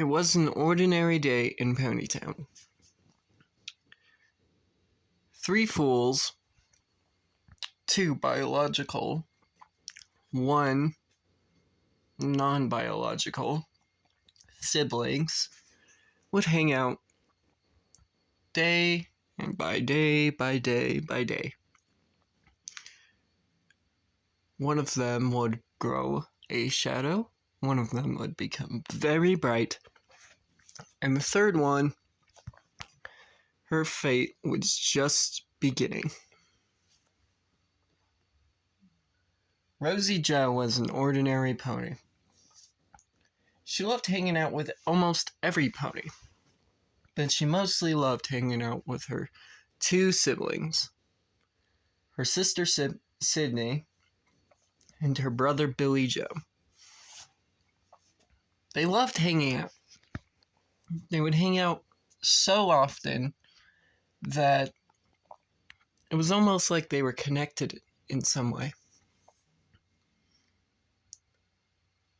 It was an ordinary day in Ponytown. 3 fools, 2 biological, 1 non-biological siblings would hang out day and by day by day by day. One of them would grow a shadow, one of them would become very bright, and the third one, her fate was just beginning. Rosie Jo was an ordinary pony. She loved hanging out with almost every pony, but she mostly loved hanging out with her 2 siblings, her sister Sydney and her brother Billy Joe. They loved hanging out. They would hang out so often that it was almost like they were connected in some way.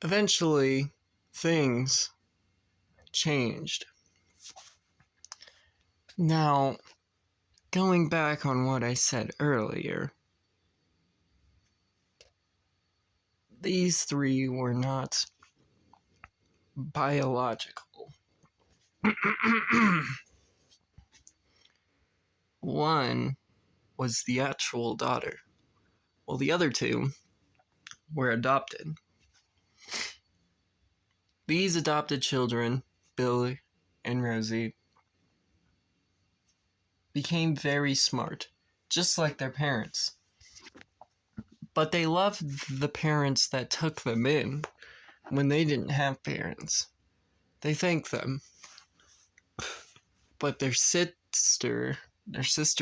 Eventually, things changed. Now, going back on what I said earlier, these 3 were not biological. One was the actual daughter, while the other 2 were adopted. These adopted children, Bill and Rosie, became very smart, just like their parents. But they loved the parents that took them in when they didn't have parents. They thanked them. But their sister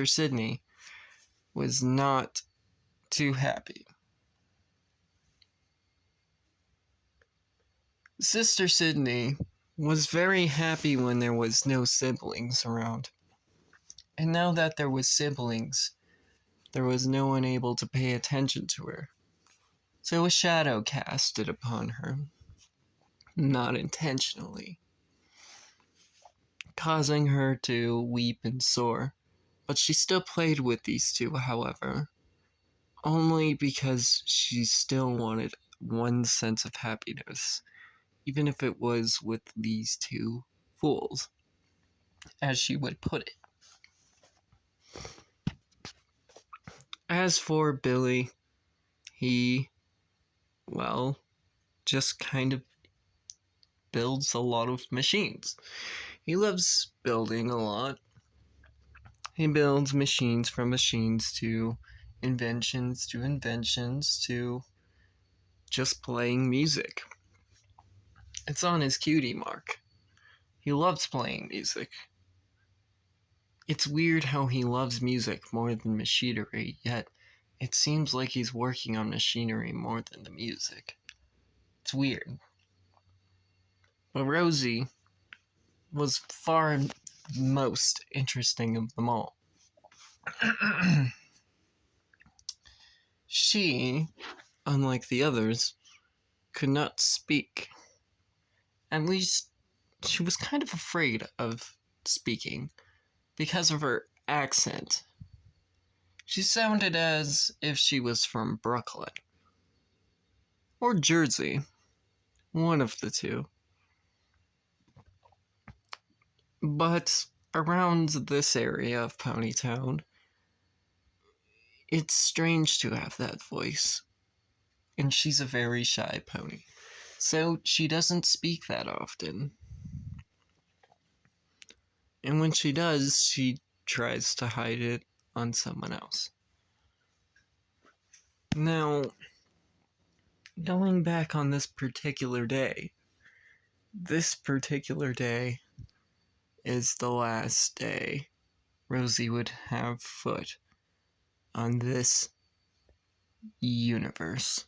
Sydney, was not too happy. Sister Sydney was very happy when there was no siblings around. And now that there was siblings, there was no one able to pay attention to her. So a shadow casted upon her, not intentionally, causing her to weep and sore. But she still played with these 2, however, only because she still wanted one sense of happiness, even if it was with these 2 fools, as she would put it. As for Billy, he, just kind of builds a lot of machines. He loves building a lot. He builds machines from machines to inventions to just playing music. It's on his cutie mark. He loves playing music. It's weird how he loves music more than machinery, yet it seems like he's working on machinery more than the music. It's weird. But Rosie was far most interesting of them all. She, unlike the others, could not speak. At least, she was kind of afraid of speaking because of her accent. She sounded as if she was from Brooklyn. Or Jersey. One of the 2. But around this area of Ponytown, it's strange to have that voice. And she's a very shy pony, so she doesn't speak that often. And when she does, she tries to hide it on someone else. Now, going back on this particular day is the last day Rosie would have foot on this universe.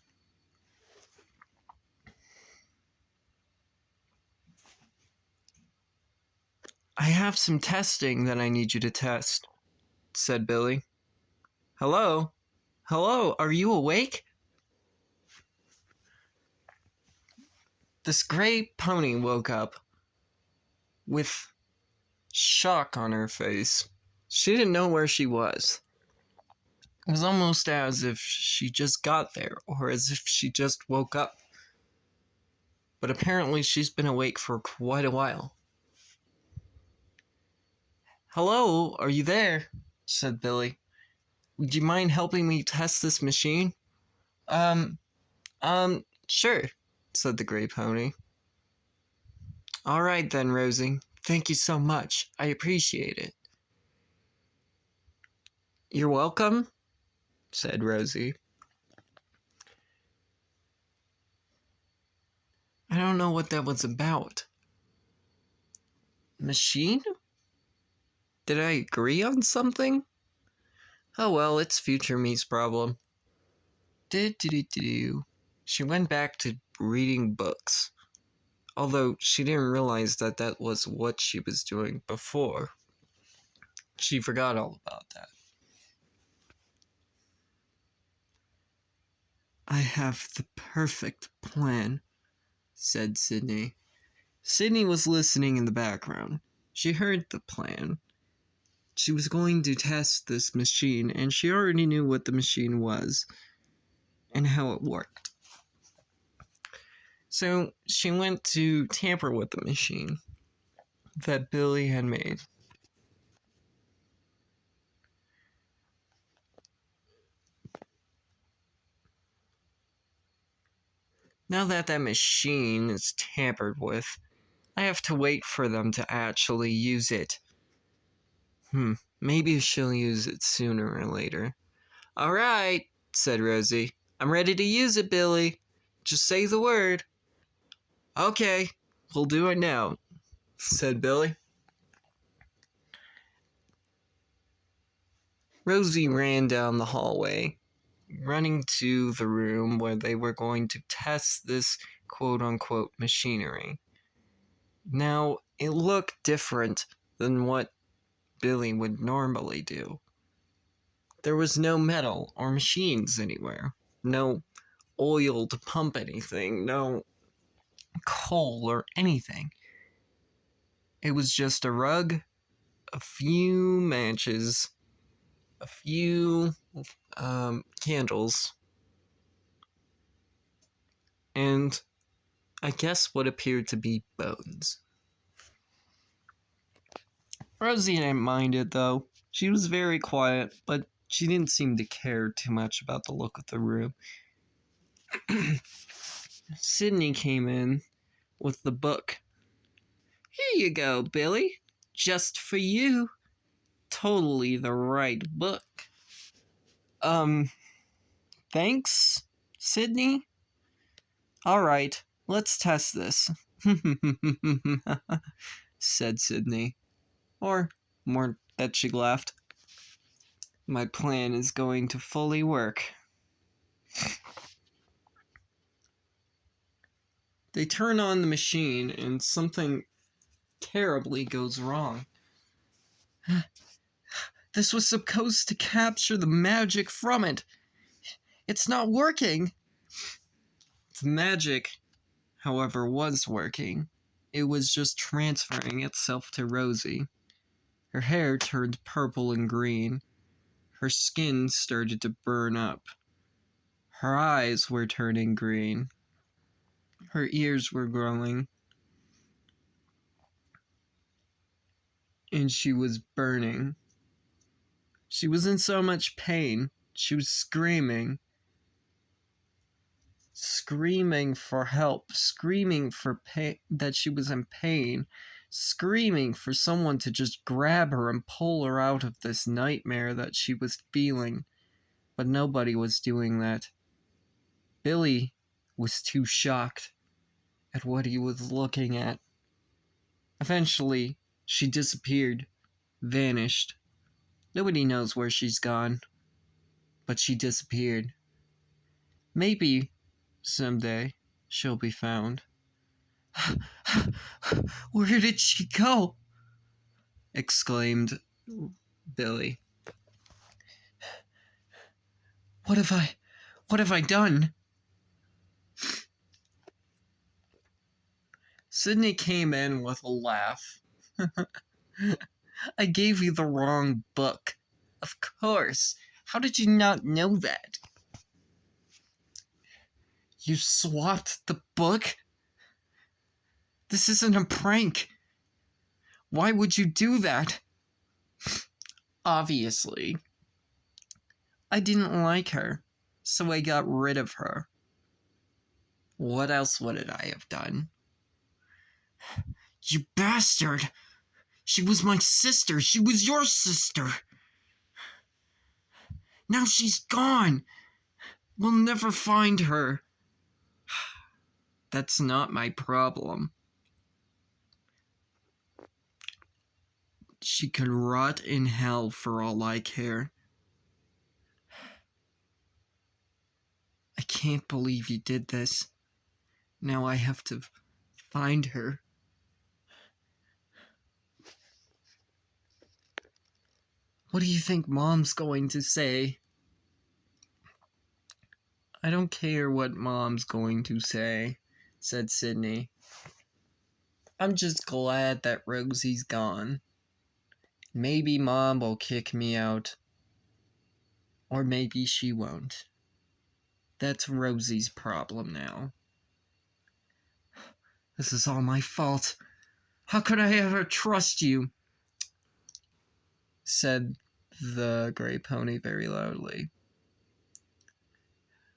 I have some testing that I need you to test, said Billy. Hello? Hello, are you awake? This gray pony woke up with shock on her face. She didn't know where she was. It was almost as if she just got there, or as if she just woke up. But apparently she's been awake for quite a while. "Hello, are you there?" said Billy. "Would you mind helping me test this machine?" Sure, said the gray pony. "All right then, Rosie. Thank you so much. I appreciate it." "You're welcome," said Rosie. I don't know what that was about. Machine? Did I agree on something? Oh well, it's future me's problem. Do. She went back to reading books, although she didn't realize that that was what she was doing before. She forgot all about that. "I have the perfect plan," said Sydney. Sydney was listening in the background. She heard the plan. She was going to test this machine, and she already knew what the machine was and how it worked. So she went to tamper with the machine that Billy had made. Now that that machine is tampered with, I have to wait for them to actually use it. Maybe she'll use it sooner or later. "All right," said Rosie. "I'm ready to use it, Billy. Just say the word." "Okay, we'll do it now," said Billy. Rosie ran down the hallway, running to the room where they were going to test this quote-unquote machinery. Now, it looked different than what Billy would normally do. There was no metal or machines anywhere, no oil to pump anything, no coal or anything. It was just a rug, a few matches, a few candles, and I guess what appeared to be bones. Rosie didn't mind it, though. She was very quiet, but she didn't seem to care too much about the look of the room. Sydney came in with the book. "Here you go, Billy. Just for you. Totally the right book." Thanks, Sydney? "All right, let's test this," said Sydney. Or, more that she laughed. "My plan is going to fully work." They turn on the machine, and something terribly goes wrong. "This was supposed to capture the magic from it. It's not working." The magic, however, was working. It was just transferring itself to Rosie. Her hair turned purple and green. Her skin started to burn up. Her eyes were turning green. Her ears were growing. And she was burning. She was in so much pain. She was screaming for help, screaming for pain, that she was in pain, screaming for someone to just grab her and pull her out of this nightmare that she was feeling. But nobody was doing that. Billy was too shocked at what he was looking at. Eventually, she disappeared, vanished. Nobody knows where she's gone, but she disappeared. Maybe someday she'll be found. "Where did she go?" exclaimed Billy. What have I done?" Sydney came in with a laugh. I gave you the wrong book. Of course. How did you not know that? You swapped the book? This isn't a prank. Why would you do that? Obviously. I didn't like her, so I got rid of her. What else would I have done? You bastard! She was my sister! She was your sister! Now she's gone! We'll never find her. That's not my problem. She could rot in hell for all I care. I can't believe you did this. Now I have to find her. What do you think Mom's going to say? I don't care what Mom's going to say, said Sydney. I'm just glad that Rosie's gone. Maybe Mom will kick me out. Or maybe she won't. That's Rosie's problem now. This is all my fault. How could I ever trust you? Said the gray pony very loudly.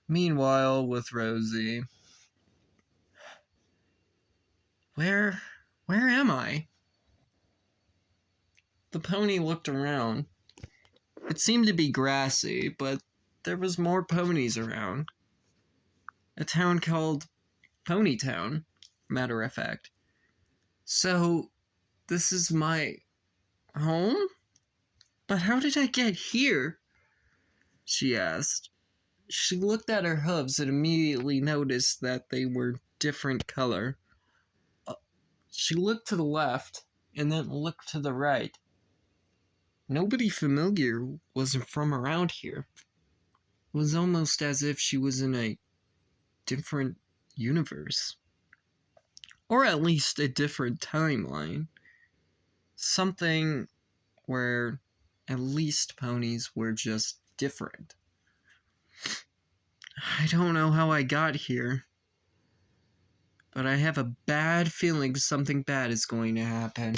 Meanwhile, with Rosie. Where am I? The pony looked around. It seemed to be grassy, but there was more ponies around. A town called Ponytown, matter of fact. So, this is my home? But how did I get here? She asked. She looked at her hooves and immediately noticed that they were different color. She looked to the left and then looked to the right. Nobody familiar was from around here. It was almost as if she was in a different universe. Or at least a different timeline. Something where at least ponies were just different. I don't know how I got here, but I have a bad feeling something bad is going to happen.